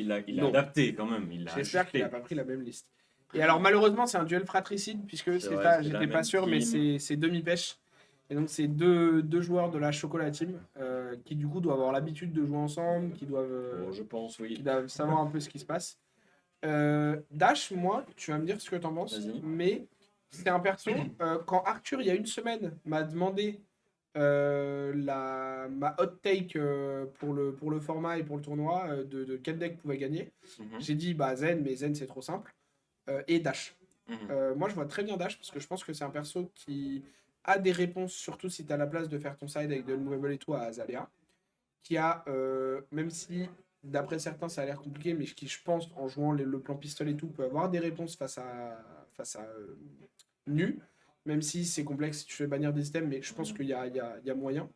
Il a Non. adapté quand même. Il a J'espère qu'il ajusté. n'a pas pris la même liste. Et alors, malheureusement, c'est un duel fratricide, puisque C'est vrai, c'est la j'étais pas même sûr, mais team. c'est demi-pêche. Et donc, c'est deux joueurs de la Chocolat Team qui, du coup, doivent avoir l'habitude de jouer ensemble, Oh, je pense, qui oui. doivent savoir un peu ce qui se passe. Dash, moi, tu vas me dire ce que t'en penses, Vas-y. mais c'est un perso. Quand Arthur, il y a une semaine, m'a demandé ma hot take pour le format et pour le tournoi de quel deck pouvait gagner, Mhm, j'ai dit bah Zen, mais Zen c'est trop simple, et Dash. mhm. Moi je vois très bien Dash parce que je pense que c'est un perso qui a des réponses, surtout si tu as la place de faire ton side avec de l'unmovable et tout à Azalea, qui a, même si d'après certains ça a l'air compliqué, mais qui je pense en jouant le plan pistolet et tout peut avoir des réponses face à Nu, même si c'est complexe si tu fais bannir des systèmes, mais je pense qu'il y a moyen.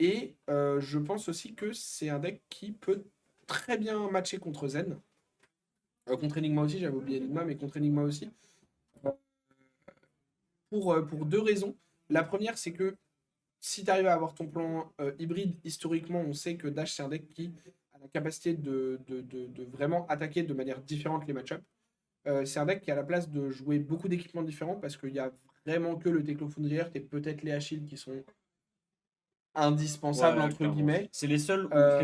Je pense aussi que c'est un deck qui peut très bien matcher contre Zen. Contre Enigma aussi, j'avais oublié Enigma, mais contre Enigma aussi. Pour deux raisons. La première, c'est que si tu arrives à avoir ton plan hybride, historiquement, on sait que Dash, c'est un deck qui a la capacité de vraiment attaquer de manière différente les match-ups. C'est un deck qui a la place de jouer beaucoup d'équipements différents parce qu'il y a vraiment que le Technofoundry et peut-être les Achilles qui sont indispensables, Ouais, entre clairement. guillemets. C'est les seuls Euh,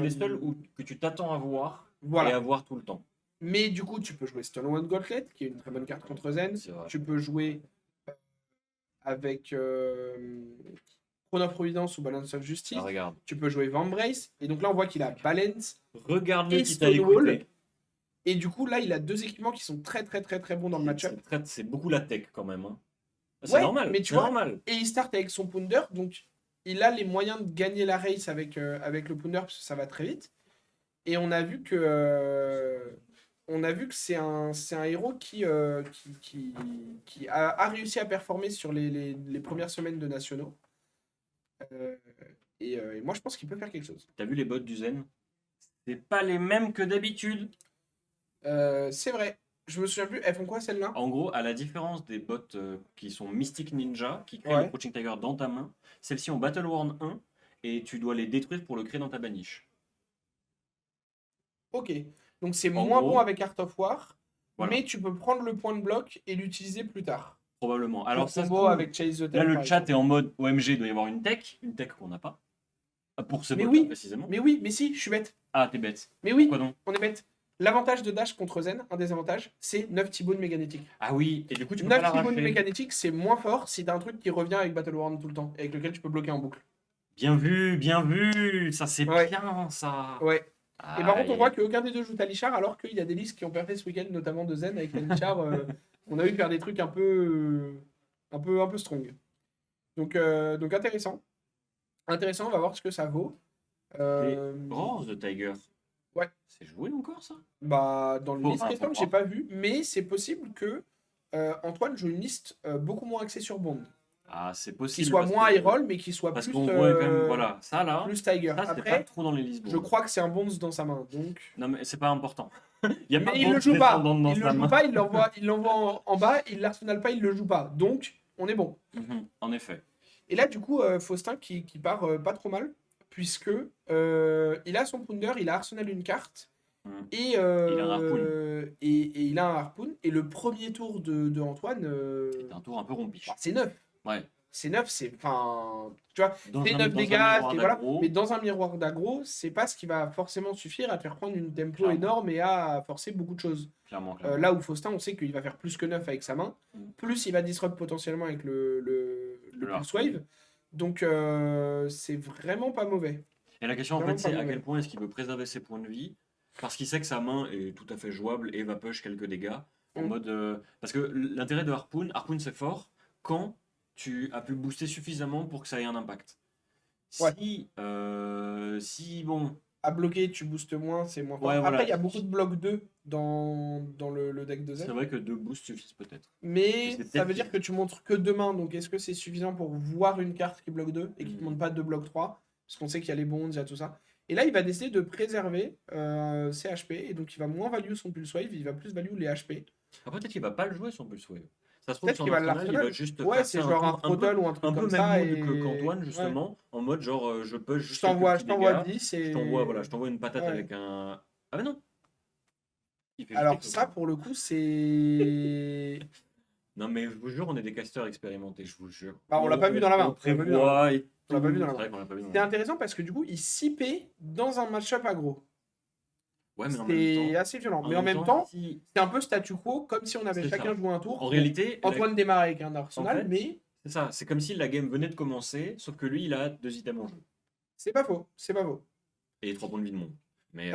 que tu t'attends à voir et à voilà. voir tout le temps. Mais du coup, tu peux jouer Stonewall Gauntlet, qui est une très bonne carte contre Zen. C'est vrai. Tu peux jouer avec Throne of Providence ou Balance of Ah, Justice. regarde. Tu peux jouer Vambrace. Et donc là, on voit qu'il a Balance Regarde-le et qui t'a Stonewall. écouté. Et du coup, là, il a deux équipements qui sont très, très, très, très bons dans le match-up. C'est beaucoup la tech quand même, hein. C'est Ouais, normal. mais tu C'est vois, normal. et il start avec son Pounder, donc il a les moyens de gagner la race avec le Pounder parce que ça va très vite. Et on a vu que c'est un héros qui a réussi à performer sur les premières semaines de nationaux. Euh, et moi, je pense qu'il peut faire quelque chose. T'as vu les bots du Zen? C'est pas les mêmes que d'habitude. C'est vrai. Je me souviens plus. Elles font quoi celles-là? En gros, à la différence des bots qui sont Mystic Ninja, qui créent le Ouais. Crouching Tiger dans ta main, celles-ci ont Battle Worn 1 et tu dois les détruire pour le créer dans ta baniche. Ok. Donc c'est En moins bon gros, avec Art of War, voilà, mais tu peux prendre le point de bloc et l'utiliser plus tard. probablement. Alors Pour ça se combo trouve, avec Chase the là Time, le par chat exemple. est en mode OMG, il doit y avoir une tech qu'on n'a pas. Pour ce Mais bot-là oui, précisément. mais si, je suis bête. Ah, t'es bête. Mais Pourquoi oui, donc? on est bête. L'avantage de Dash contre Zen, un des avantages, c'est 9 T-Bone méganétiques. Ah oui, et du coup tu peux pas 9 T-Bone l'arracher. méganétiques, c'est moins fort si t'as un truc qui revient avec Battle Worn tout le temps, et avec lequel tu peux bloquer en boucle. Bien vu, ça c'est Ouais, bien ça. ouais. Et par contre, on voit Aïe. qu'aucun des deux joue Talichar, alors qu'il y a des listes qui ont perfait ce week-end, notamment de Zen avec Talichar. On a vu faire des trucs un peu strong. Donc intéressant. Intéressant, on va voir ce que ça vaut. Les Euh, bronzes de Tiger, ouais, c'est joué encore ça? bah dans le list Enfin, faut récent, j'ai croire. pas vu, mais c'est possible que Antoine joue une liste beaucoup moins axée sur Bond, Ah, c'est qui possible soit moins high roll, mais qui soit parce qu'on voit quand même, plus, voilà, ça là, plus Tiger. ça c'est pas Après, trop dans les listes je bronzes. crois que c'est un Bonds dans sa main, donc. Non mais c'est pas important. Il y a Mais pas il le de joue pas. descendante dans Il le sa joue main. pas, il l'envoie en bas, il l'arsenal pas, il le joue pas. Donc, on est bon. En effet. Et là, du coup, Faustin qui part pas trop mal, puisque il a son Pounder, il a arsenal une carte, Mhm. et, Il a un harpoon. et il a un harpoon. Et le premier tour de Antoine, C'est un tour un peu rompiche. bah, c'est 9. Ouais. C'est 9, c'est. Enfin. Tu vois, Dans c'est un, 9 dans dégâts, un miroir voilà. d'aggro, Mais dans un miroir d'aggro, c'est pas ce qui va forcément suffire à te faire prendre une tempo clairement, énorme et à forcer beaucoup de choses. clairement. Là où Faustin, on sait qu'il va faire plus que 9 avec sa main, Mhm. plus il va disrupt potentiellement avec le Le Pulse harpoon. Wave. Donc c'est vraiment pas mauvais. Et la question en Vraiment fait pas c'est à mauvais. quel point est-ce qu'il peut préserver ses points de vie parce qu'il sait que sa main est tout à fait jouable et va push quelques dégâts en Mm. mode parce que l'intérêt de Harpoon c'est fort quand tu as pu booster suffisamment pour que ça ait un impact. Ouais. Si bon, À bloquer, tu boostes moins, c'est moins ouais fort. Après, voilà, il y a beaucoup de blocs 2 dans le deck de c'est Z. vrai que deux boosts suffisent peut-être. Et Mais c'est ça peut-être veut dire que tu montres que 2 mains. Donc est-ce que c'est suffisant pour voir une carte qui bloque 2 et qui ne te montre pas 2 blocs 3? Parce qu'on sait qu'il y a les bonds, il y a tout ça. Et là, il va décider de préserver ses HP. Et donc, il va moins value son Pulse Wave, il va plus value les HP. Ah, peut-être qu'il va pas le jouer son Pulse Wave. Ça se trouve, Peut-être son qu'il va arsenal, il va l'Arsenal. juste Ouais, faire c'est ça genre un un peu, throttle ou un truc un peu comme même ça. mood que Et qu'Antoine, ouais. justement, en mode genre, je peux Je juste quelques t'envoie, petits je t'envoie dégâts, 10 voilà, je et. t'envoie une patate Ouais. avec un. Ah, mais non, il fait juste des Alors, clocks. ça, pour le coup, c'est. Non, mais je vous jure, on est des casteurs expérimentés, je vous jure. Bah, on l'a pas vu dans la On main. On l'a pas vu dans la main. prévoit et On l'a pas vu tout. dans la C'est main. vrai qu'on l'a pas vu dans C'est la main. intéressant parce que du coup, il 6P dans un match-up aggro. Ouais, mais C'est assez violent. Mais en même temps, si. c'est un peu statu quo, comme si on avait C'est chacun ça. joué un En tour. Bon, réalité, Antoine démarre avec un en Arsenal, fait, mais c'est ça. C'est comme si la game venait de commencer, sauf que lui, il a 2 items en jeu. c'est pas faux. C'est pas faux. Et 3 points de vie de monde. Mais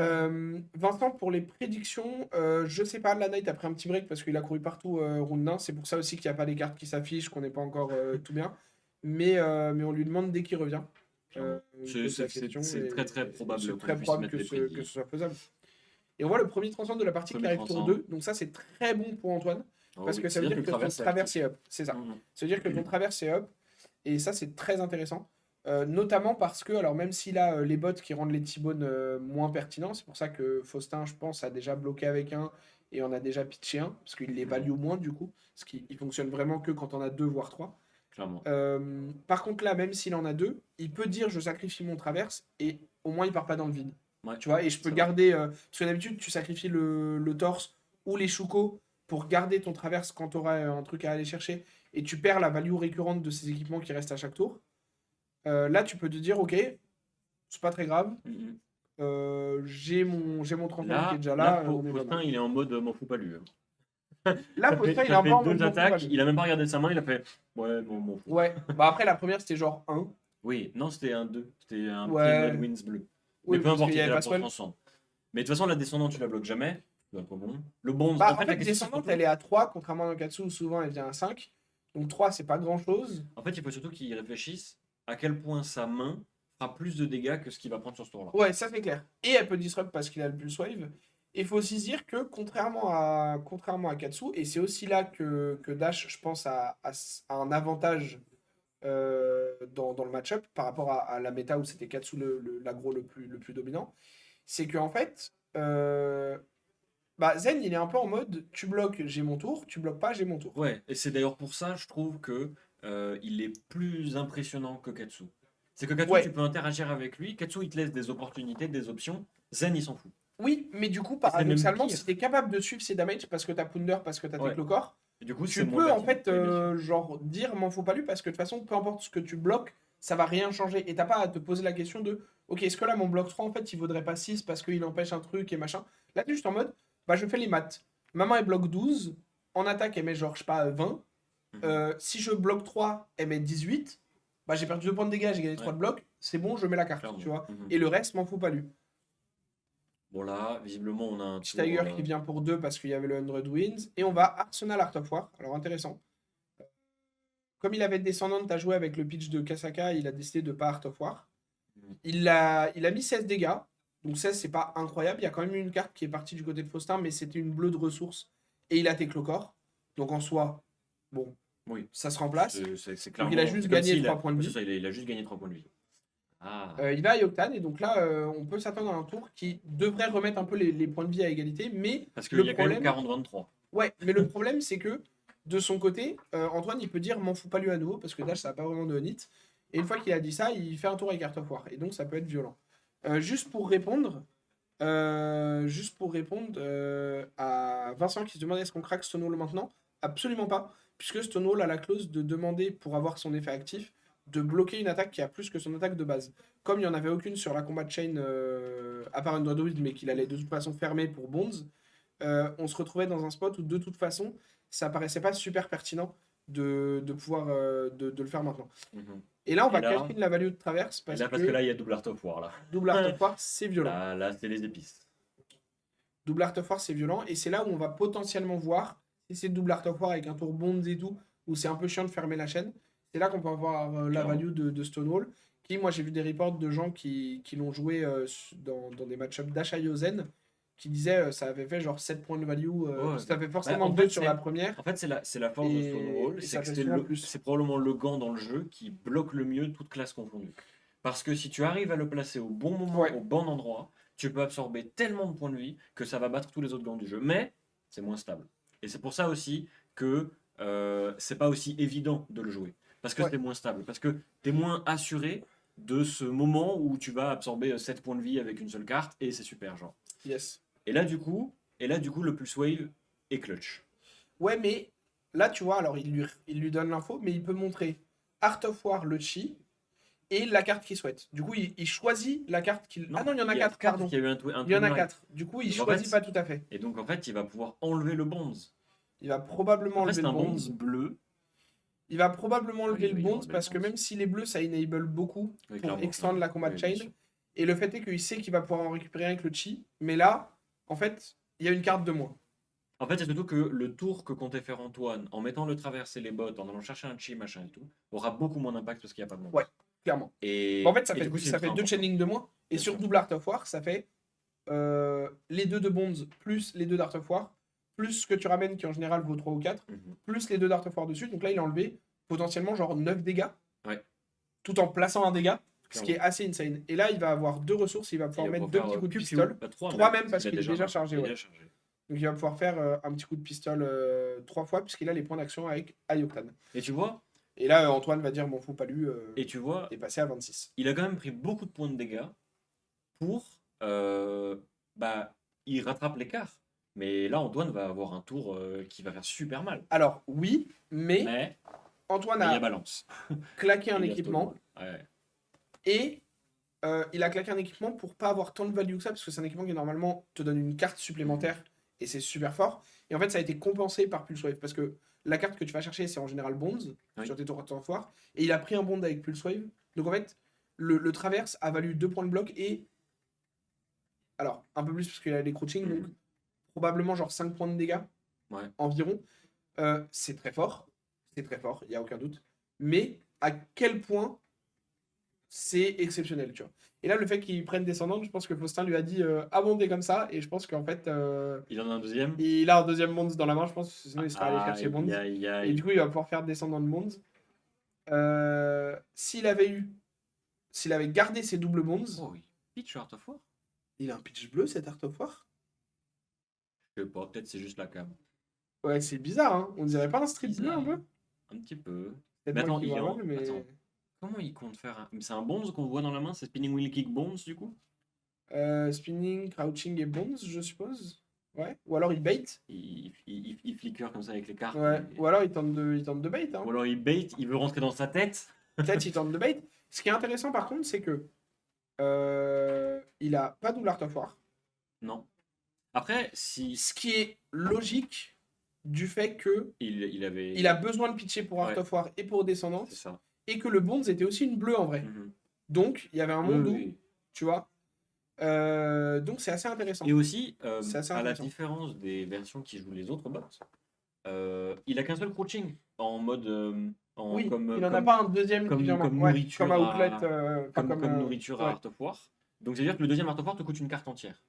Vincent, pour les prédictions, je sais pas, la Knight a pris un petit break parce qu'il a couru partout round 1. C'est pour ça aussi qu'il n'y a pas les cartes qui s'affichent, qu'on n'est pas encore tout bien. Mais on lui demande dès qu'il revient. clairement. Il pose la question C'est et très très probable c'est qu'on très puisse probable mettre les que prédits. ce soit faisable. Et on voit le premier transcend de la partie qui Premier arrive tour transcend. 2. Donc ça, c'est très bon pour Antoine. Oh Parce oui, que ça veut dire que ton traverse est traverse actif. est up. C'est ça. Mhm. Ça veut dire que ton traverse est up. Et ça, c'est très intéressant. Notamment parce que, alors même s'il a les bots qui rendent les T-Bones moins pertinents, c'est pour ça que Faustin, je pense, a déjà bloqué avec un et on a déjà pitché un, parce qu'il les value moins du coup, parce qu'il fonctionne vraiment que quand on a deux, voire trois. Clairement. Par contre, là, même s'il en a deux, il peut dire je sacrifie mon traverse et au moins il part pas dans le vide. Ouais, Tu vois, et je peux c'est garder. Parce que d'habitude, tu sacrifies le torse ou les choucos pour garder ton traverse quand tu auras un truc à aller chercher et tu perds la value récurrente de ces équipements qui restent à chaque tour. Là, tu peux te dire, ok, c'est pas très grave. Mhm. J'ai mon transfert qui est déjà là là. On est Faustin, bonne. il est en mode m'en fous pas lui. Là, Faustin, il est Ça un peu fait en mode deux m'en fous pas, attaques, lui. il a même pas regardé sa main, il a fait ouais, bon, m'en fous. Ouais, bah après, la première, c'était genre 1. Oui, non, c'était un 2. C'était un petit Ouais. Red Wings bleu. Oui, Mais peu parce importe, qu'il il y était avait là pas pour Swell. transcendre. Mais de toute façon, la descendante, tu la bloques jamais. C'est un peu bon. Le bronze, Bah, en fait, en la fait, question, c'est descendante, surtout. elle est à 3, contrairement à Nankatsu où souvent elle vient à 5. Donc 3, c'est pas grand chose. En fait, il faut surtout qu'il réfléchisse à quel point sa main fera plus de dégâts que ce qu'il va prendre sur ce tour-là. Ouais, ça c'est clair. Et elle peut disrupt parce qu'il a le pulse wave. Et il faut aussi se dire que contrairement à Katsu, et c'est aussi là que Dash, je pense, a un avantage dans le match-up par rapport à la méta où c'était Katsu l'aggro le plus dominant, c'est qu'en fait, bah, Zen, il est un peu en mode tu bloques, j'ai mon tour, tu bloques pas, j'ai mon tour. Ouais, et c'est d'ailleurs pour ça, je trouve que il est plus impressionnant que Katsu. C'est que Katsu, Ouais, tu peux interagir avec lui. Katsu, il te laisse des opportunités, des options. Zen, il s'en fout. oui, mais du coup, Et c'est même paradoxalement, pire. si t'es capable de suivre ses damages parce que t'as Pounder, parce que t'as tes Ouais. clocors, Et du coup, c'est tu moins peux en pertinent. fait Oui, bien sûr. genre dire m'en faut pas lui parce que de toute façon, peu importe ce que tu bloques, ça va rien changer. Et t'as pas à te poser la question de ok, est-ce que là mon bloc 3 en fait il vaudrait pas 6 parce qu'il empêche un truc et machin. Là, t'es juste en mode bah je fais les maths. Maman elle bloque 12, en attaque elle met genre je sais pas 20. Mhm. Si je bloque 3, elle met 18. Bah j'ai perdu 2 points de dégâts, j'ai gagné 3 Ouais. de bloc, c'est bon, je mets la carte, Clairement. tu vois. Mhm. Et le reste, m'en fout pas lui. Bon, là, visiblement, on a un Petit tour. Tiger qui vient pour 2 parce qu'il y avait le 100 Wins. Et on va Arsenal Art of War. Alors intéressant. Comme il avait descendante à jouer avec le pitch de Kasaka, il a décidé de pas Art of War. Mhm. Il a mis 16 dégâts. Donc 16, c'est pas incroyable. Il y a quand même eu une carte qui est partie du côté de Faustin, mais c'était une bleue de ressources. Et il a Téclocor. Donc en soi, bon, Oui, ça se remplace. c'est Donc clairement. il a juste c'est comme gagné s'il 3 points de ouais, vie. c'est ça, il a juste gagné 3 points de vie. Ah. Il va à Yoctan. Et donc là, on peut s'attendre à un tour qui devrait remettre un peu les points de vie à égalité. Mais Parce qu'il le y a quand même problème, 40-23. ouais, mais le problème, c'est que de son côté, Antoine, il peut dire m'en fous pas lui à nouveau parce que Dash, ça n'a pas vraiment de hit. Et une fois qu'il a dit ça, il fait un tour avec Art of War. Et donc, ça peut être violent. Juste pour répondre, à Vincent qui se demandait est-ce qu'on craque Stonewall maintenant? Absolument pas. Puisque Stonewall a la clause de demander, pour avoir son effet actif, de bloquer une attaque qui a plus que son attaque de base. Comme il n'y en avait aucune sur la combat chain, à part une Druid, mais qu'il allait de toute façon fermer pour Bonds, on se retrouvait dans un spot où de toute façon, ça paraissait pas super pertinent de pouvoir de le faire maintenant. Mhm. Et là, on Et va là- cacher la value de traverse Et parce là, parce que que là, il y a double Art of War. Là, double Art of War, c'est violent. là c'est les épices. Double Art of War, c'est violent. Et c'est là où on va potentiellement voir si c'est double Art of War avec un tour Bonds et tout, où c'est un peu chiant de fermer la chaîne. C'est là qu'on peut avoir la Clairement. value de Stonewall. Qui, moi, j'ai vu des reports de gens qui l'ont joué dans des match-ups d'achat Yozen qui disaient ça avait fait genre 7 points de value. Ouais. Ça fait forcément Bah, en 2 fait, sur c'est- la première. En fait, c'est la force de Et- Stonewall, et c'est ça que fait c'est souvent plus. c'est probablement le gant dans le jeu qui bloque le mieux toute classe confondue. Parce que si tu arrives à le placer au bon moment, Ouais. au bon endroit, tu peux absorber tellement de points de vie que ça va battre tous les autres gants du jeu. Mais c'est moins stable. Et c'est pour ça aussi que c'est pas aussi évident de le jouer. Parce que Ouais. c'est moins stable. Parce que tu es moins assuré de ce moment où tu vas absorber 7 points de vie avec une seule carte et c'est super, genre. Yes. Et là, du coup, le Pulse Wave est clutch. Ouais, mais là, tu vois, alors il lui donne l'info, mais il peut montrer Art of War, le chi, et la carte qu'il souhaite. Du coup, il choisit la carte qu'il. Ah Non, non, il y en a il y a 4, 4 parce pardon. qu'il y a eu un Il y en Twin a Light. 4. Du coup, il Donc en choisit fait, pas tout à fait. et donc en fait, il va pouvoir enlever le Bonds. Il va probablement Après, enlever c'est le un Bonds Bonds. bleu. Il va probablement Ouais, enlever il le va Bonds enlever le parce que Bonds. même s'il est bleu, ça enable beaucoup Oui, pour clairement, extendre clairement. la combat Oui, bien chain. sûr. Et le fait est qu'il sait qu'il va pouvoir en récupérer avec le chi. Mais là, en fait, il y a une carte de moins. En fait, c'est surtout que le tour que comptait faire Antoine, en mettant le traverser les bottes, en allant chercher un chi, machin et tout, aura beaucoup moins d'impact parce qu'il n'y a pas de Bonds. Ouais, clairement. Bon, en Et, fait, ça et du coup, fait, c'est ça ultra fait 2 important. chaining de moins. Et Bien sur sûr. double Art of War, ça fait les 2 de Bonds plus les 2 d'Art of War, plus ce que tu ramènes qui en général vaut 3 ou 4, Mhm. plus les 2 d'Art of War dessus. Donc là, il a enlevé potentiellement genre 9 dégâts, Ouais, tout en plaçant un dégât, ce qui clairement. est assez insane. Et là, il va avoir 2 ressources, il va Et pouvoir il va mettre pouvoir 2 faire petits coups de piou pistol. piou, pas 3 3 même, même parce parce qu'il a qu'il est déjà chargé, il est ouais. déjà chargé. Donc il va pouvoir faire un petit coup de pistol 3 fois, puisqu'il a les points d'action avec Ayoktan. Et tu vois, Et là, Antoine va dire, m'en fous pas lui, et tu vois, et passer à 26. il a quand même pris beaucoup de points de dégâts pour, bah, il rattrape l'écart. Mais là, Antoine va avoir un tour qui va faire super mal. Alors, oui, mais Mais Antoine il y a a balance. claqué Et un il y a équipement, Stonewall. Ouais. et il a claqué un équipement pour pas avoir tant de value que ça, parce que c'est un équipement qui normalement te donne une carte supplémentaire, et c'est super fort. Et en fait, ça a été compensé par Pulse Wave, parce que la carte que tu vas chercher, c'est en général Bonds, Oui. sur tes tours de foire, et il a pris un Bond avec Pulse Wave. Donc en fait, le traverse a valu 2 points de bloc, et alors, un peu plus parce qu'il a les crouching, donc probablement genre 5 points de dégâts Ouais. environ. C'est très fort, il n'y a aucun doute. Mais à quel point c'est exceptionnel, tu vois. Et là, le fait qu'il prenne descendante, je pense que Faustin lui a dit abonder comme ça, et je pense qu'en fait, Il en a un deuxième. il a un deuxième Bonds dans la main, je pense, sinon il serait allé chercher Bonds. Aïe, aïe, Et aïe. du coup, il va pouvoir faire descendre dans le Bonds. S'il avait gardé ses doubles Bonds, Oh oui. Pitch Art of War. il a un pitch bleu, cet Art of War. Je sais pas, peut-être c'est juste la cam. Ouais, c'est bizarre, hein. On dirait pas un strip bleu un Bizarre. peu? Un petit peu. Peut-être Mais moi attends, qui il est vois en... mal, mais... Attends. Comment il compte faire un... Mais c'est un Bonds qu'on voit dans la main, c'est Spinning Wheel Kick Bonds du coup? Spinning, crouching et Bonds, je suppose. Ouais. Ou alors il bait. Il flicker comme ça avec les cartes. Ouais. mais- Ou alors il tente de bait, hein. Ou alors il bait, il veut rentrer dans sa tête. Peut-être il tente de bait. Ce qui est intéressant par contre, c'est que il a pas double Art of War. Non. Après, si Ce qui est logique du fait que il avait... il a besoin de pitcher pour Art Ouais. of War et pour Descendante, C'est ça. et que le Bonds était aussi une bleue en vrai. Mhm. Donc il y avait un Oui, monde où, oui. tu vois. Donc c'est assez intéressant. Et aussi, C'est assez à la intéressant. différence des versions qui jouent les autres bots, il a qu'un seul crouching en mode... Oui, comme, il n'en a comme- pas un deuxième comme- qui vient comme ouais, nourriture comme Outlet, comme, enfin, comme nourriture à ouais. Art of War. Donc, c'est-à-dire que le deuxième Art of War te coûte une carte entière.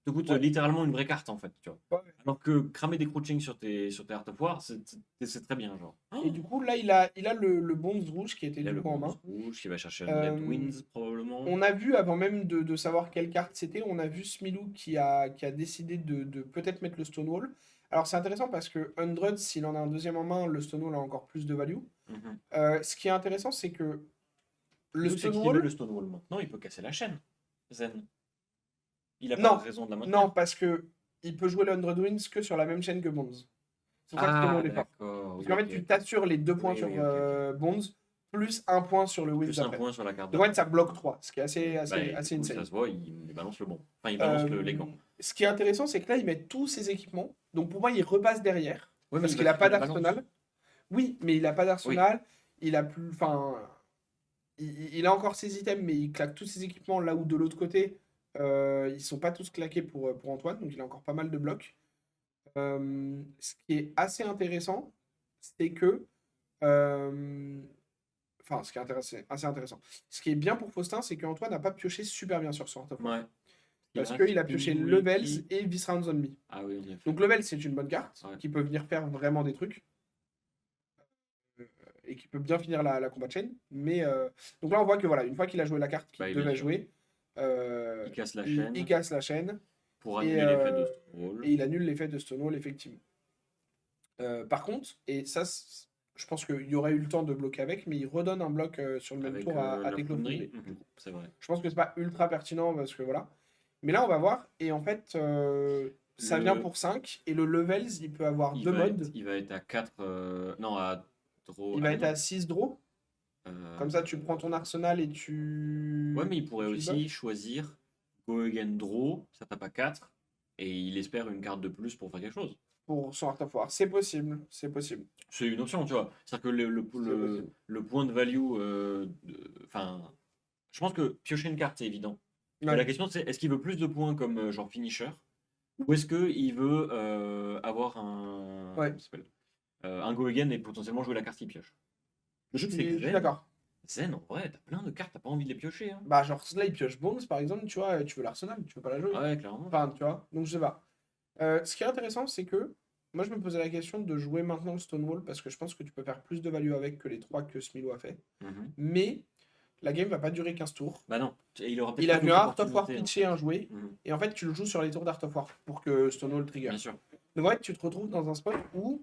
Te coûte Ouais. littéralement une vraie carte, en fait. Tu vois. Ouais. Alors que cramer des crouchings sur tes Art of War, c'est très bien, genre. Et du coup, là, il a le Bonds rouge qui était Il a du le coup en Bonds main. rouge qui va chercher un Red Euh, Winds, probablement. On a vu, avant même de savoir quelle carte c'était, on a vu Smilou qui a décidé de peut-être mettre le Stonewall. Alors c'est intéressant parce que 100, s'il en a un deuxième en main, le Stonewall a encore plus de value. Mhm. Ce qui est intéressant, c'est que le Nous, c'est qu'il veut Stonewall... le Stonewall maintenant, il peut casser la chaîne. Zen. Il a Non, pas de raison de la maintenir. non, parce que il peut jouer le 100 Wins que sur la même chaîne que Bonds. C'est pour ça que Stonewall est fort. d'accord. Parce Oui, qu'en fait, ok, tu ok. t'assures les 2 points Oui, sur oui, ok. Bonds, plus 1 point sur le Wins Plus un d'après. point sur la carte Donc en fait, d'après. ça bloque 3, ce qui est assez Bah, et du coup, insane. ça se voit, il balance le bon. Enfin, il balance les gants. Ce qui est intéressant, c'est que là, il met tous ses équipements. Donc pour moi, il repasse derrière. Ouais, mais Parce il qu'il va n'a pas cliquer la balance. d'arsenal. Oui, mais il n'a pas d'arsenal. Il a plus. Enfin. Il a encore ses items, mais il claque tous ses équipements là où de l'autre côté, ils sont pas tous claqués pour Antoine. Donc il a encore pas mal de blocs. Ce qui est assez intéressant, c'est que. Enfin, ce qui est assez intéressant. Ce qui est bien pour Faustin, c'est qu'Antoine n'a pas pioché super bien sur Sword of War. Ouais. Parce a qu'il a pioché Spinning Levels Wheel et Viscera Zombie. Ah oui, on y a fait. Donc Level, c'est une bonne carte Ouais. qui peut venir faire vraiment des trucs et qui peut bien finir la combat chain. Mais donc là, on voit que voilà, une fois qu'il a joué la carte qu'il Bah, bien devait sûr. jouer, Il casse la chaîne il casse la chaîne pour et, annuler l'effet de Stonewall. et il annule l'effet de Stonewall, effectivement. Par contre, et ça, je pense qu'il y aurait eu le temps de bloquer avec, mais il redonne un bloc sur le même Avec tour à la Teklo fonderie. Foundry. C'est vrai. Je pense que c'est pas ultra pertinent parce que voilà. Mais là, on va voir. Et en fait, ça vient Le, pour 5. Et le levels, il peut avoir deux modes. il va être à 4. Non, à draw. Il Ah, va mais être non. à 6 draws. Euh, Comme ça, tu prends ton arsenal et ouais, mais il pourrait tu aussi buffes choisir Go Again Draw. Ça tape à 4. Et il espère une carte de plus pour faire quelque chose. pour son Art of War. C'est possible. C'est possible. C'est une option, tu vois. C'est-à-dire que C'est possible. le point de value. Enfin, je pense que piocher une carte, c'est évident. Mais la Ouais. question, c'est est-ce qu'il veut plus de points comme genre finisher? Ou est-ce qu'il veut avoir un. Ouais. Comment ça s'appelle un go again et potentiellement jouer la carte qu'il pioche. Le truc, c'est que Je suis Zen, d'accord. Zen, en vrai, t'as plein de cartes, t'as pas envie de les piocher. Hein. Bah, genre, là, il pioche Bones, par exemple, tu vois, tu veux l'Arsenal, tu veux pas la jouer. Ouais, clairement. Enfin, tu vois, donc je sais pas. Ce qui est intéressant, c'est que moi, je me posais la question de jouer maintenant le Stonewall parce que je pense que tu peux faire plus de value avec que les 3 que Smilo a fait. Mhm. Mais la game va pas durer 15 tours. Bah non, et il aura peut-être Il pas a vu d'autres un Art of War opportunités. En pitché, fait. un joué, Mhm. et en fait, tu le joues sur les tours d'Art of War pour que Stonewall trigger. Bien sûr. Donc en fait, tu te retrouves dans un spot où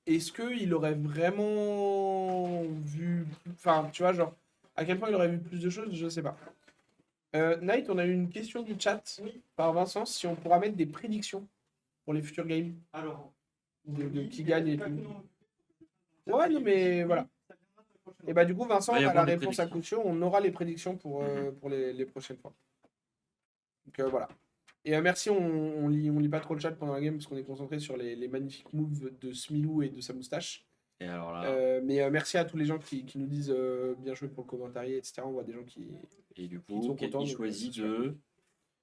est-ce qu'il aurait vraiment vu. Enfin, tu vois, genre, à quel point il aurait vu plus de choses, je sais pas. Knight, on a eu une question du chat par Vincent si on pourra mettre des prédictions pour les futurs games Alors, de oui, qui gagne et tout. exactement. Ouais, non, mais voilà. Et bah, du coup, Vincent, Va y on a la avoir des réponse à prédictions. coup de chaud. On aura les prédictions Mhm. pour les prochaines fois. Donc voilà. Et merci, on lit pas trop le chat pendant la game parce qu'on est concentré sur les magnifiques moves de Smilou et de sa moustache. Et alors là, Mais merci à tous les gens qui nous disent bien joué pour le commentarié, etc. On voit des gens et du qui coup, sont contents. il Donc, c'est choisit super.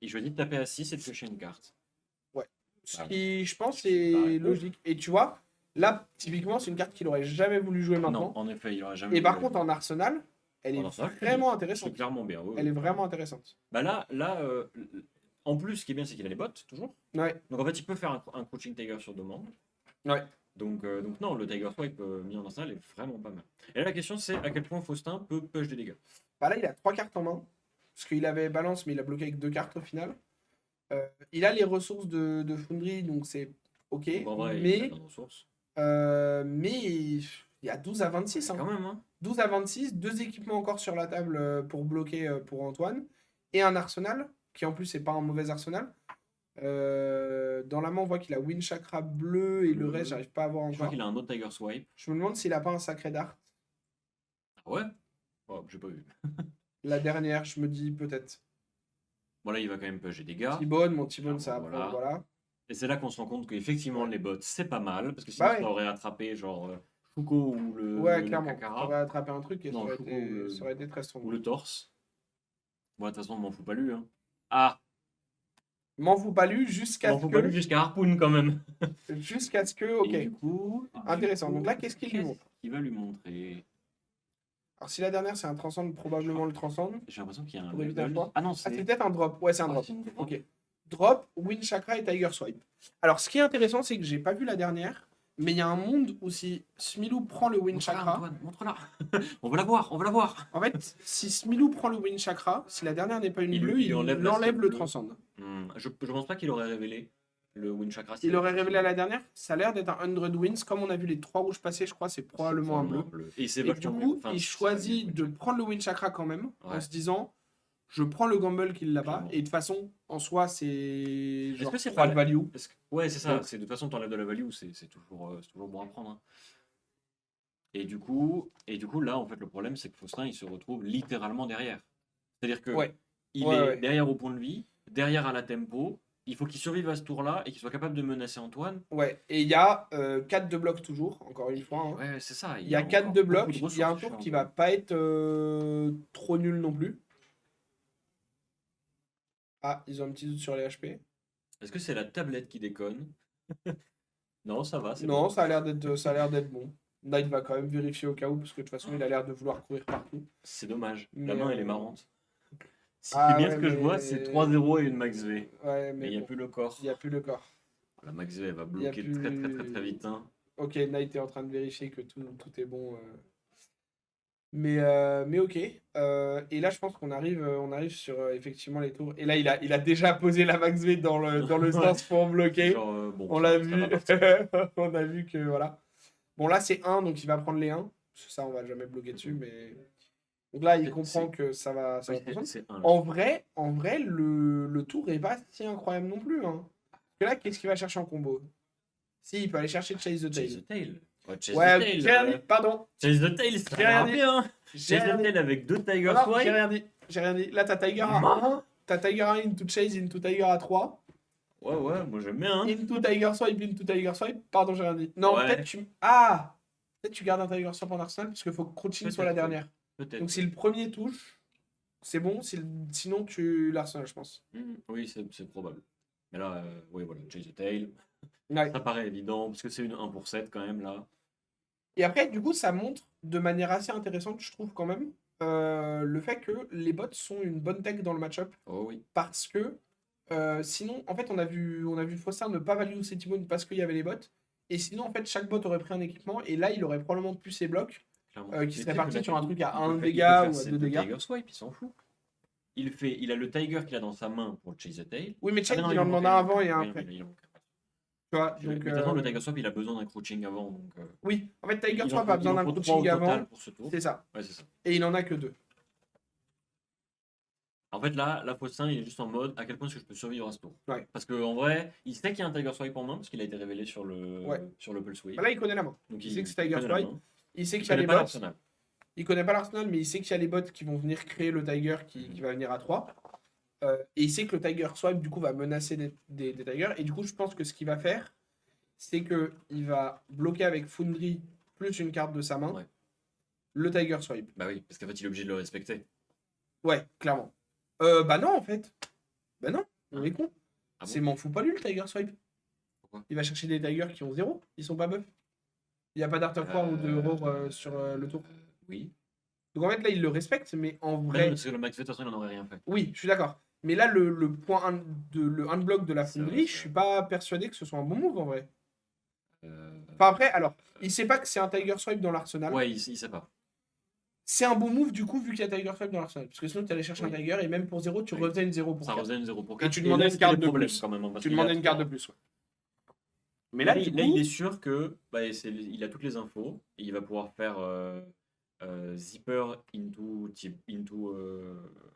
il choisit de taper à 6 et de piocher une carte. Ouais. Ce Ah, qui, je pense, ce qui me paraît est ouf. logique. Et tu vois, là, typiquement, c'est une carte qu'il aurait jamais voulu jouer Non, maintenant. en effet, il aurait jamais Et par voulu. contre, en Arsenal, elle est Pendant ça, vraiment c'est intéressante. clairement bien. Oui, Elle oui, est clairement. vraiment intéressante. Bah là, en plus, ce qui est bien, c'est qu'il a les bottes, toujours. Ouais. Donc en fait, il peut faire un coaching Tiger sur demande. Ouais. Donc non, le Tiger Swipe mis en arsenal est vraiment pas mal. Et là, la question, c'est à quel point Faustin peut push des dégâts. Bah là, il a 3 cartes en main. Parce qu'il avait balance, mais il a bloqué avec 2 cartes au final. Il a les ressources de Foundry, donc c'est ok. Donc en vrai, il a Mais, plein de ressources. il y a 12 à 26. Quand même, hein. 12 à 26, 2 équipements encore sur la table pour bloquer pour Antoine. Et un arsenal, qui en plus n'est pas un mauvais arsenal. Dans la main, on voit qu'il a Wind Chakra bleu et le reste, j'arrive pas à voir Je crois encore. qu'il a un autre Tiger Swipe. Je me demande s'il a pas un Sacré d'Art. Ah ouais? Oh, j'ai pas vu. La dernière, je me dis peut-être. Bon, là, il va quand même push des dégâts. T-Bone, mon T-Bone, Clairement, ça va voilà. prendre, voilà. Et c'est là qu'on se rend compte qu'effectivement, Ouais. les bots, c'est pas mal. Parce que sinon, Bah ouais. ça aurait attrapé genre Shuko ou Ouais, le clairement. Kakara. T'aurais attrapé un truc et Non, ça, Shuko aurait été très strong. ou le torse. Bon, de toute façon, on m'en fout pas lui. Hein. Ah! M'en fous pas lu jusqu'à M'en ce fout pas lui que. jusqu'à Harpoon quand même. Jusqu'à ce que. Ok. Et du coup, Intéressant. Donc là, qu'est-ce qu'il lui montre? qu'il va lui montrer? Alors, si la dernière, c'est un transcende, probablement le transcende. J'ai l'impression qu'il y a un Pour éviter un level. choix. Ah non, Ah, c'est c'est. peut-être un drop. Ouais, c'est un Ah, drop. c'est une drop. Ok. Drop, Wind Chakra et Tiger Swipe. Alors, ce qui est intéressant, c'est que j'ai pas vu la dernière, mais il y a un monde où si Smilou prend le Wind Montre-la, Chakra. Antoine, montre-la. On veut la voir, on veut la voir. En fait, si Smilou prend le Wind Chakra, si la dernière n'est pas une Il bleue, il enlève enlève la le bleue. transcende. Je pense pas qu'il aurait révélé le Wind Chakra. Il aurait révélé à la dernière, ça a l'air d'être un 100 wins. Comme on a vu les 3 rouges passer, je crois, c'est probablement un bleu. Et c'est Et du vachement coup, enfin, il c'est choisit pas de bien. prendre le Wind Chakra quand même, en Ouais. se disant, je prends le gamble qu'il l'a pas. Clairement. Et de toute façon, en soi, c'est genre que c'est 3 pas de value. Ouais, c'est ça. Donc- C'est de toute façon, t'enlèves de la value, c'est toujours bon à prendre. Hein. Et du coup, là, en fait, le problème, c'est que Faustin, il se retrouve littéralement derrière. C'est-à-dire que Ouais. il Ouais, est ouais. derrière au point de vie, derrière à la tempo. Il faut qu'il survive à ce tour-là et qu'il soit capable de menacer Antoine. Ouais, et il y a 4 de blocs toujours, encore une fois. Hein. Ouais, c'est ça. Il y a 4 encore de beaucoup blocs, il y a un ressources tour chez qui va Antoine. pas être trop nul non plus. Ah, ils ont un petit doute sur les HP. Est-ce que c'est la tablette qui déconne? Non, ça va, c'est Non, bon. ça a l'air d'être bon. Knight va quand même vérifier au cas où, parce que de toute façon, il a l'air de vouloir courir partout. C'est dommage. Mais, La main, elle est marrante. Si Ah bien ouais, ce que je vois, mais- c'est 3-0 et une max V. Ouais, Mais il n'y a bon, plus le corps. il n'y a plus le corps. La max V, elle va Il y a bloquer plus- très très très très vite. Hein. Ok, Knight est en train de vérifier que tout est bon. Mais ok. Et là, je pense on arrive sur effectivement les tours. Et là, il a déjà posé la max V dans le Ouais. sens pour bloquer. Genre, bon, On l'a ça vu. va partir. On a vu que voilà. Bon, là, c'est 1, donc il va prendre les 1. Ça, on va jamais bloquer dessus. Mais... Donc là, il comprend que ça va Oui, prendre. c'est 1. En vrai, le tour est pas si incroyable non plus. Hein. Parce que là, qu'est-ce qu'il va chercher en combo? Si, il peut aller chercher Chase the Chase Tail. the Tail. Ouais, Chase Ouais, the Tail. j'ai rien dit, pardon. Chase the Tail, ça J'ai rien ira dit. bien. J'ai Chase rien the dit. Tail avec 2 Tiger Non, j'ai Swipe. rien dit. J'ai rien dit. Là, t'as Tiger à 1. T'as Tiger à 1 into Chase into Tiger à 3. Ouais, moi j'aime bien. Hein. Into Tiger Swipe into Tiger Swipe. Pardon, j'ai rien dit. Non, Ouais. peut-être tu. Ah! Peut-être tu gardes un Tiger Swipe en Arsenal parce qu'il faut que Crouching soit la Peut-être, dernière. Peut-être. Donc si le premier touche, c'est bon. Sinon, tu l'Arsenal, je pense. Oui, c'est probable. Mais là, oui, voilà, Chase the Tail. Ouais. Ça paraît évident parce que c'est une 1 pour 7 quand même là. Et après, du coup, ça montre de manière assez intéressante, je trouve quand même, le fait que les bots sont une bonne tech dans le match-up. Oh oui. Parce que sinon, en fait, on a vu Fossard ne pas value ses Timon parce qu'il y avait les bots. Et sinon, en fait, chaque bot aurait pris un équipement. Et là, il aurait probablement pu ses blocs Clairement. qui serait parti sur un truc à il 1 peut dégât faire ou à ses 2 deux dégâts. Tiger Swipe, il s'en fout. Il a le Tiger qu'il a dans sa main pour Chase the Tail. Oui, mais Ah, Chase, mais non, il en demande un avant et un oui, après. il en manque un. Tu vois, Mais donc, de toute façon, le Tiger Swap, il a besoin d'un crouching avant. Donc, oui, en fait, Tiger il Swap en a besoin il en d'un faut 3 au coaching total avant. pour ce tour. C'est ça. Ouais, c'est ça. Et il en a que 2. En fait, là, la Faustin, il est juste en mode à quel point est-ce que je peux survivre à ce tour. Ouais. Parce qu'en vrai, il sait qu'il y a un Tiger Swipe en main, parce qu'il a été révélé sur Ouais. le Pulse Wave. Bah là, il connaît la main. Donc, Il sait que c'est Tiger connaît la Swipe. main. Il sait Il qu'il y a connaît les pas bots. l'Arsenal. Il connaît pas l'Arsenal, mais il sait qu'il y a les bots qui vont venir créer le Tiger qui va venir à 3. Et il sait que le Tiger Swipe, du coup, va menacer des Tigers. Et du coup, je pense que ce qu'il va faire, c'est qu'il va bloquer avec Foundry plus une carte de sa main Ouais. le Tiger Swipe. Bah oui, parce qu'en fait, il est obligé de le respecter. Ouais, clairement. Bah non, en fait. Bah non, on est con. Ah bon C'est m'en fout pas lui, le Tiger Swipe. Pourquoi Il va chercher des Tigers qui ont 0. Ils sont pas buff. Il n'y a pas d'Art of War ou de Roar sur le tour. Oui. Donc en fait, là, il le respecte, mais en Mais vrai. non, parce que le Max V, de toute façon, il n'en aurait rien fait. Oui, je suis d'accord. Mais là, le point le unblock de la C'est fonderie, vrai, je c'est suis pas persuadé que ce soit un bon move en vrai. Euh, Enfin après, alors, il sait pas que c'est un Tiger Swipe dans l'arsenal. Ouais, il sait pas. C'est un bon move du coup, vu qu'il y a Tiger Swipe dans l'arsenal. Parce que sinon, tu allais chercher Oui. un Tiger et même pour 0, tu Oui. refaisais une 0 pour Ça 4. refaisait une 0 pour Et 4. tu demandais là, une c'était carte des de problèmes, plus. quand même, hein, parce Tu qu'il demandais a une carte de trois. plus, ouais. Mais là, du Là, coup, il est sûr que il a toutes les infos et il va pouvoir faire zipper into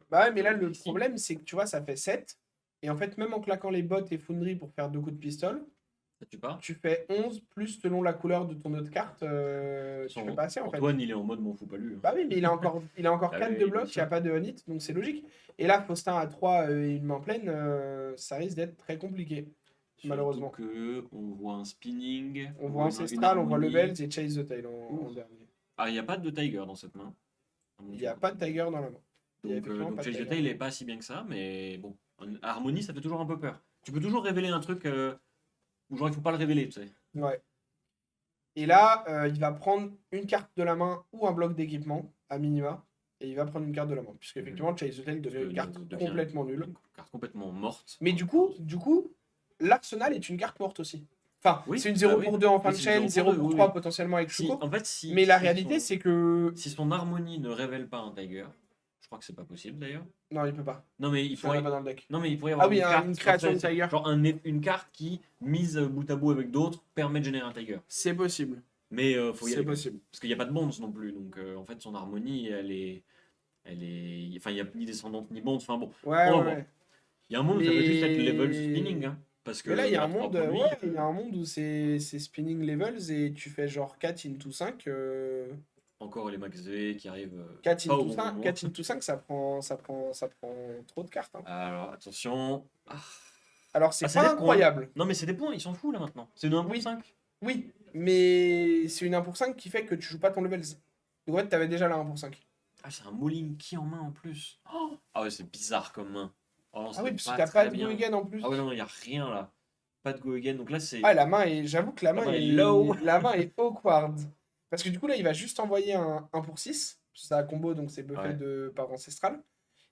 bah ouais, mais là, le ici. problème, c'est que tu vois, ça fait 7. Et en fait, même en claquant les bottes et Foundry pour faire 2 coups de pistole, Ça tue pas. tu fais 11 plus selon la couleur de ton autre carte. Tu fais pas assez en fait. Antoine, il est en mode m'en fout pas lui. Bah oui, mais il a encore Ah 4 oui, de il bloc, est il n'y a pas de hit, donc c'est logique. Et là, Faustin à 3 et une main pleine, ça risque d'être très compliqué. Malheureusement. Surtout que on voit un spinning. On voit une Ancestral, on voit harmonie. Levels et Chase the Tail en dernier. Ah, il n'y a pas de Tiger dans cette main. Il n'y a pas de Tiger dans la main. Il y a effectivement Donc pas de Chase the Tiger. Tail, il est pas si bien que ça, mais bon. Harmonie, ça fait toujours un peu peur. Tu peux toujours révéler un truc où genre il faut pas le révéler, tu sais. Ouais. Et là, il va prendre une carte de la main ou un bloc d'équipement, à minima, et il va prendre une carte de la main. Puisque effectivement, Chase the Tail devient une carte complètement nulle. Une carte complètement morte. Mais du coup, l'Arsenal est une carte morte aussi. Enfin, Oui, c'est une 0 bah pour oui. 2 en fin Oui, de c'est une chaîne, 0 0 pour pour 2, 3 oui. potentiellement avec Si, Shuko. en fait, Mais la réalité, c'est que. si son harmonie ne révèle pas un Tiger, je crois que c'est pas possible d'ailleurs. Non, il peut pas. Non, mais il Il pourrait. pas dans le deck. Non, mais il pourrait y avoir Ah oui, une carte une création de c'est- Tiger. Genre une carte qui, mise bout à bout avec d'autres, permet de générer un Tiger. C'est possible. Mais faut y C'est aller. possible. Parce qu'il n'y a pas de bonds non plus. Donc en fait, son harmonie, elle est. Enfin, il n'y a ni descendante ni bonds. Enfin bon. Ouais, On va ouais, voir. ouais. Il y a un monde où ça va juste être Mais- level spinning. Hein, parce que Mais là, il y a un à trois monde, points de vie, ouais, il y a un monde où c'est spinning levels et tu fais genre 4 into 5. Encore les Max V qui arrivent. 4 pas au into bon 5, moment. 4 into 5, ça prend trop de cartes. Hein. Alors attention. Alors, c'est Ah, c'est pas des points. incroyable. Non, mais c'est des points, ils s'en foutent là maintenant. C'est une 1 pour Oui. 5. Oui, mais c'est une 1 pour 5 qui fait que tu joues pas ton levels. Donc en fait, t'avais déjà la 1 pour 5. Ah, c'est un Molinki en main en plus. Oh ah ouais, c'est bizarre comme main. Oh, non, Ah oui, c'est parce que t'as pas très de bien. go again en plus. Ah ouais, non, il n'y a rien là. Pas de go again. Donc là, c'est. Ah, la main est. J'avoue que la main main est est low. La main est awkward. Parce que du coup, là, il va juste envoyer un 1 pour 6. C'est un combo, donc c'est buffé Ouais. par Ancestral.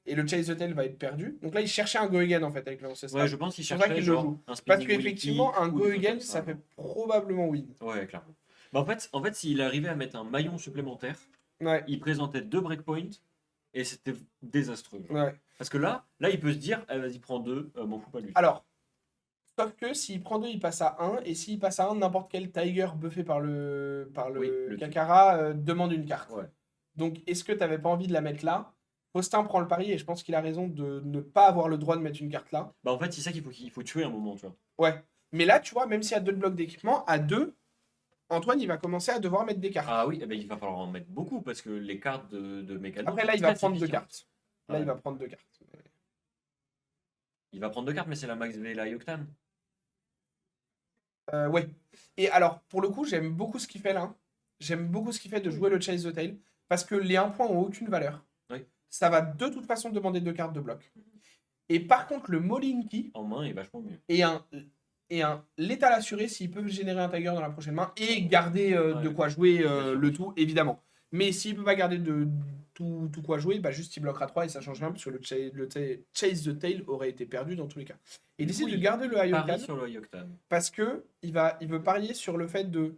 Et le Chase the Tail va être perdu. Donc là, il cherchait un go again en fait avec l'Ancestral. Ouais, je pense qu'il C'est pour ça cherchait qu'il le genre joue. un Parce spinning qu'effectivement, Wilkie un ou go des trucs again, comme ça fait probablement win. Ouais, clairement. Bah, en fait, s'il arrivait à mettre un maillon supplémentaire, Ouais, il présentait 2 breakpoints et c'était désastreux. Genre. ouais. Parce que là, il peut se dire, eh, vas-y, prends 2, m'en fous pas de lui. Alors, sauf que s'il prend 2, il passe à 1. Et s'il passe à 1, n'importe quel Tiger buffé par Oui, le le tue. Kakara demande une carte. Ouais. Donc, est-ce que tu n'avais pas envie de la mettre là? Faustin prend le pari et je pense qu'il a raison de ne pas avoir le droit de mettre une carte là. Bah en fait, c'est ça qu'il faut tuer à un moment, tu vois. Ouais. Mais là, tu vois, même s'il y a 2 blocs d'équipement, à 2, Antoine, il va commencer à devoir mettre des cartes. Ah oui, eh ben, il va falloir en mettre beaucoup parce que les cartes de mécano Après, sont là, il va très prendre 2 efficientes. cartes. Là, Ouais. il va prendre 2 cartes. Il va prendre 2 cartes, mais c'est la Max Vela Yoctan. Ouais. Et alors, pour le coup, j'aime beaucoup ce qu'il fait là. J'aime beaucoup ce qu'il fait de jouer le Chase the Tail. Parce que les 1 point ont aucune valeur. Oui. Ça va de toute façon demander 2 cartes de bloc. Et par contre, le Molinki En main est vachement mieux. est un létal assuré s'il peut générer un Tiger dans la prochaine main et garder de Ouais. quoi jouer Bien sûr, le bien sûr. tout, évidemment. Mais s'il peut pas garder de tout quoi jouer, bah juste il bloquera 3 et ça change rien parce que Chase the Tail aurait été perdu dans tous les cas. Et il Du décide coup, de il garder le parie Hayokan sur le Yoctan. parce que il veut parier sur le fait de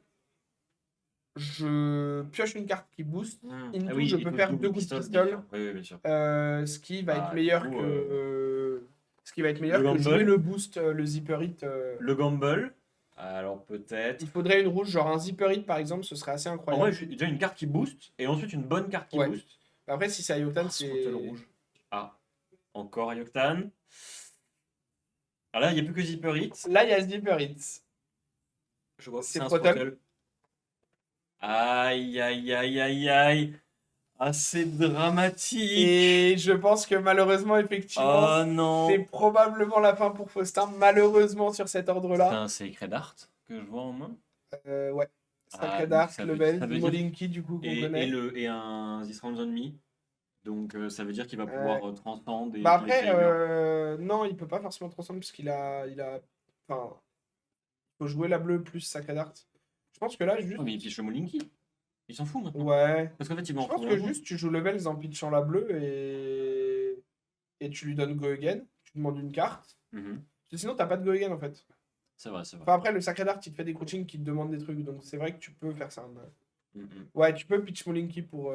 je pioche une carte qui booste, into, Ah oui, je il peux faut faire double 2 coups de pistol, pistol, bien sûr. Oui, oui, bien sûr. ce qui va être Bah, du meilleur coup, que ce qui va être le meilleur que jouer gamble. le boost, le zipper hit. Le gamble. Alors peut-être. Il faudrait une rouge, genre un zipper hit par exemple, ce serait assez En incroyable. vrai, déjà une carte qui booste et ensuite une bonne carte qui Ouais. boost. Après, si c'est Ayotan, Ah, c'est. Scrotal rouge. Ah, encore Yoctan. Ah là, il n'y a plus que Zipper Hit. Là, il y a zipper hit. Je vois que C'est c'est un Scrotal. Scrotal. Aïe, aïe, aïe, aïe, aïe. Ah, c'est dramatique. Et je pense que malheureusement, effectivement, Oh c'est non. probablement la fin pour Faustin, malheureusement sur cet C'est ordre-là. un Sacred Art que je vois en main. Ouais. Ah, Sacred donc Art, ça Level, veut dire. Molinki du coup qu'on connaît. Et un This Round on Me. Donc ça veut dire qu'il va pouvoir transcender Bah les après, Tigers. non, il peut pas forcément transcender parce enfin, il faut jouer la bleue plus Sacred Art. Je pense que là, juste. Oh, mais il piche le Molinki. Il s'en fout maintenant. Ouais. Parce qu'en fait, il va Je en pense trouver que un point. juste tu joues levels en pitchant la bleue et tu lui donnes Go Again. Tu demandes une carte. Mhm. Parce que sinon, t'as pas de Go Again en fait. C'est vrai, c'est vrai. Enfin, après, le Sacred Art, il te fait des coachings qui te demandent des trucs. Donc, c'est vrai que tu peux faire ça. Mhm. Ouais, tu peux pitch Molinki pour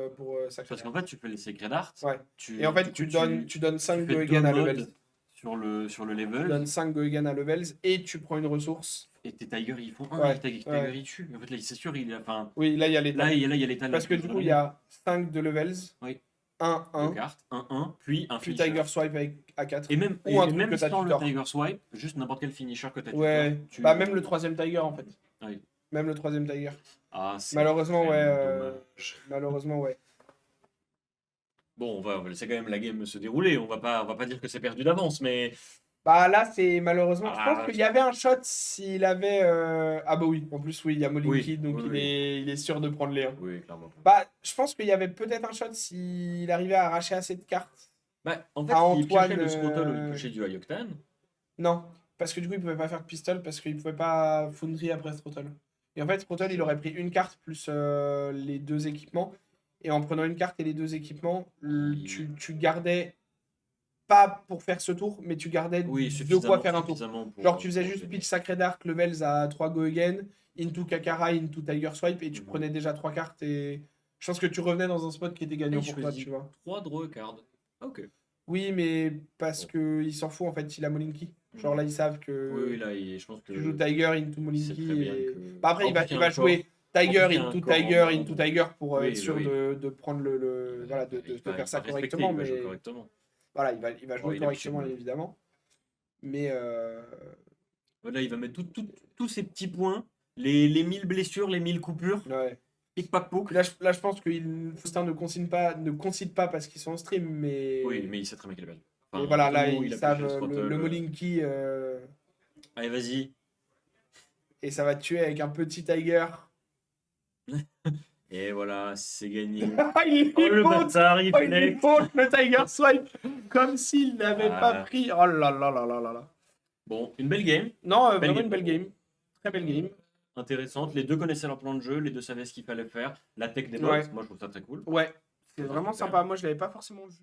Sacred Parce Art. qu'en fait, tu fais les Sacred Art. Ouais. Tu, Et en fait, du coup, tu donnes 5 tu Go fais deux Again à modes levels. sur le Tu level. donnes 5 Go Again à levels et tu prends une ressource. Et tes Tigers, ils font 1. Ouais, Et Tiger, ouais. il tue. En fait, là, c'est sûr, il a. Enfin, Oui, là, il y a l'état. là, il y a l'état. Parce que du coup, il y a 5 de levels. Oui. 1, Deux 1. cartes, 1-1, puis un Puis finisher. Tiger Swipe avec A4. Et même, Ou un et truc même que t'as sans le tutor. Tiger Swipe, juste n'importe quel finisher que tu as Ouais. Bah, même le troisième Tiger en fait. Oui. Même le troisième Tiger. Ah, c'est Malheureusement, ouais. vraiment dommage. Malheureusement, ouais. Bon, on va laisser quand même la game se dérouler. On va pas dire que c'est perdu d'avance, mais Bah là, c'est malheureusement. Je Ah, pense qu'il y avait un shot s'il avait. Ah bah oui, en plus, oui, il y a Molinki, Oui, donc oui, il est sûr de prendre les 1. oui, clairement. Bah, je pense qu'il y avait peut-être un shot s'il arrivait à arracher assez de cartes. Bah, en fait, À il Antoine, piochait le Scrotal ou il piochait du Ayoktan. Non, parce que du coup, il pouvait pas faire pistol parce qu'il pouvait pas Foundry après Throttle. Et en fait, Throttle, il aurait pris une carte plus les 2 équipements. Et en prenant une carte et les 2 équipements, tu gardais pas pour faire ce tour, mais tu gardais Oui, de quoi faire un tour. suffisamment pour- Genre, tu faisais pour juste gagner. pitch Sacred Dark, levels à 3 Go Again, into Kakara, into Tiger Swipe, et tu Mhm. prenais déjà 3 cartes. Et je pense que tu revenais dans un spot qui était gagnant Et il pour toi, choisit tu vois. 3 draw cards. Ok. Oui, mais parce que il s'en fout, en fait, il a Molinki. Genre là, ils savent que Oui, là, je pense que tu joues Tiger into c'est Molinki. très bien Et... que. Bah, après, En il plus, va, il y a il va un jouer Tiger En plus, il y a un into corps en Tiger main. into Tiger pour Oui, être sûr oui. de prendre voilà, de Il faire va ça respecter, correctement. il va jouer Mais correctement. voilà, il va jouer il a correctement, piché, évidemment. Mais Là, il va mettre tous ces petits points, les 1000 blessures, les 1000 coupures, ouais. pic pac pouc. Là, je pense que Faustin ne concede pas parce qu'ils sont en stream, mais. Oui, mais il sait très bien qu'il a perdu. Et voilà, là, au moment où ils il a savent pioché le le Scrotal, Molinki. Allez, vas-y. Et ça va te tuer avec un petit Tiger. Et voilà, c'est gagné. il Oh, le compte, bâtard, il il flex. compte le Tiger Swipe comme s'il n'avait pas Ah. pris. Oh là là là là là là. Bon, une belle game, Non, Belle vraiment game. une belle game. Très belle game. intéressante. Les deux connaissaient leur plan de jeu, les deux savaient ce qu'il fallait faire. La tech des bots, Ouais. moi je trouve ça très cool. Ouais, c'est Ouais, vraiment super. sympa. Moi, je l'avais pas forcément vu.